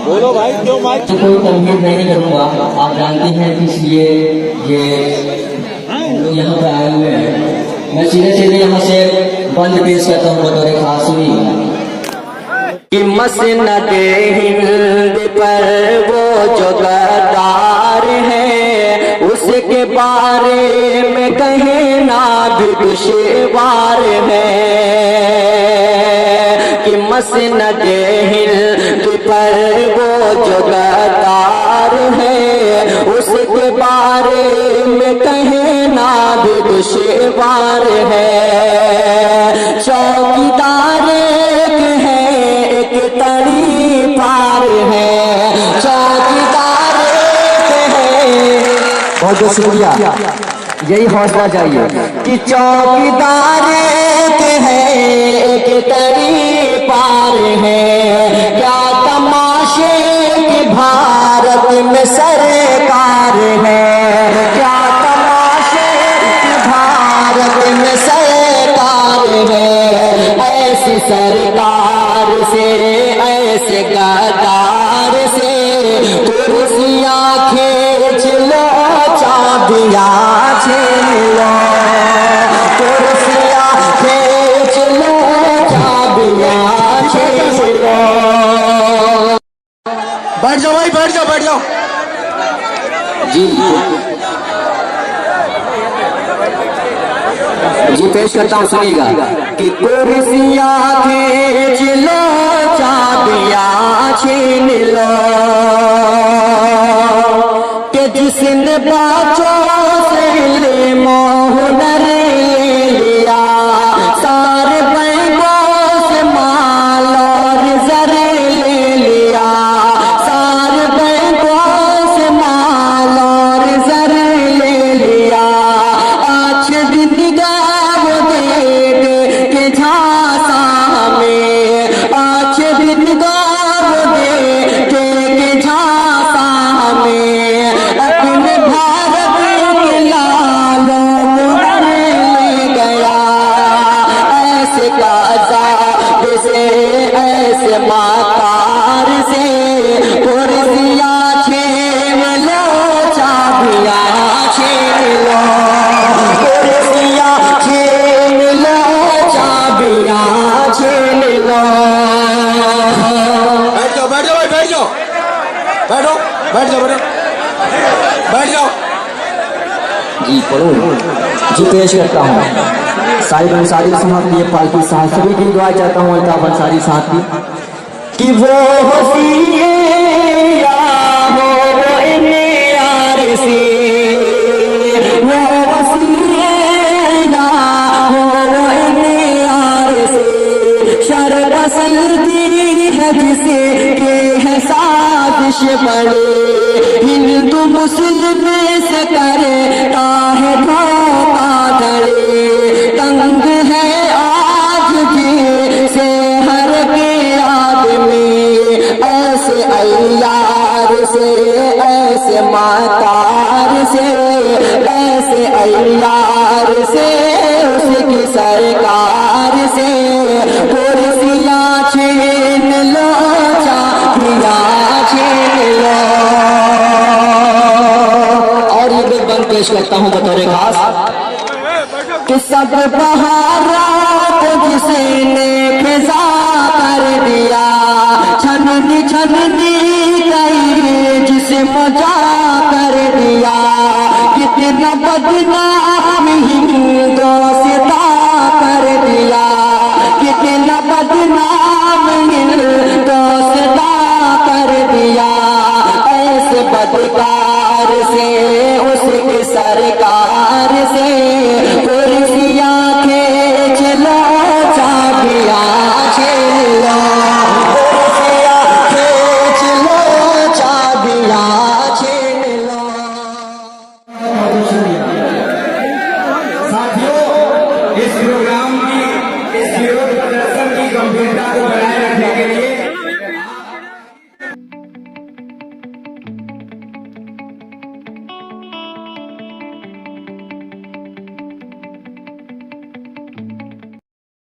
बोलो भाई, क्यों माइक? तो कोई तनकीद नहीं करूँगा, आप जानते हैं कि इसलिए ये लोग यहाँ पे आए हुए हैं। मैं सीधे सीधे यहाँ से बंद पेश करता हूँ बतौर खास हुई कि मसनद हिंद पर वो जो गद्दार है उसके बारे में कहना भी दुश्वार है कि मसनद हिंद पर वो जो गद्दार है उसके बारे में कहना भी दुश्वार है। चौकीदार एक है, एक तड़ी पार है, चौकीदार एक है। बहुत बहुत शुक्रिया, यही हौसला चाहिए कि चौकीदार एक है, एक तड़ी पार है। क्या तमाशे की भारत में सरकार है, क्या तमाशे की भारत में सरकार है। ऐसी सरकार से, ऐसे गद्दार से कुर्सियाँ खींच लो, चाबियाँ छीन लो, कुर्सियाँ खींच लो, चाबियाँ छीन लो। बैठ जाओ भाई, बैठ जाओ, बैठ जाओ जी जी, पेश करता हूँ, सुनिएगा कि कुर्सियाँ खींच लो, चाबियाँ छीन लो, कि जिसने बाचों से मोहनर लिया, सारे बैंकों से माल और जर ले लिया, सारे बैंकों से माल और जर ले लिया। आज दिन गाँव दे के झांसा में, आज दिन गाँव दे के झांसा में, अपने भारत के लालों को ले गया। ऐसे काज़ाब से, ऐसे माकार से कुर्सियाँ छीन लो, चाबियाँ छीन लो, कुर्सियाँ छीन लो, चाबियाँ छीन लो। बैठ जाओ, बैठ जाओ भाई, बैठ जाओ, बैठो, बैठ जाओ, बैठो, बैठ जाओ जी पढ़ो जी, पेश करता हूँ साहिब अंसारी साहब की ये पालकी साहब, सभी की दुआ चाहता हूँ अल्ताफ अंसारी साहब की कि वो हसीने हो वो यार से, वो हसीने हो वो यार से, शर्त सर्दी है जिसे के है साजिश बड़े, हिंदू मुस्लिम से करे ताहे धोखा धड़े, तंग है आज भी से हर के आदमी, ऐसे अय्यार से, ऐसे मातार से, ऐसे अय्यार से, उसकी सरकार से कुर्सियाँ छीन लो, चाबियाँ छीन लो। और ये भी बंद पेश करता हूँ बतौर खास कि सब बहारात जिसने फिजा कर दिया, छननी छननी कई जिसे मजा कर दिया, कितना बदनाम हिंदुओं से कर दिया, कितना बदनाम हिंदुओं से कर दिया। ऐसे बदकार से, उसकी सरकार से कुर्सियाँ खींच लो, चाबियाँ छीन लो, कुर्सियाँ खींच लो, चाबियाँ छीन लो। साथियों, इस प्रोग्राम की, इस विरोध प्रदर्शन की गंभीरता को बनाए रखने के लिए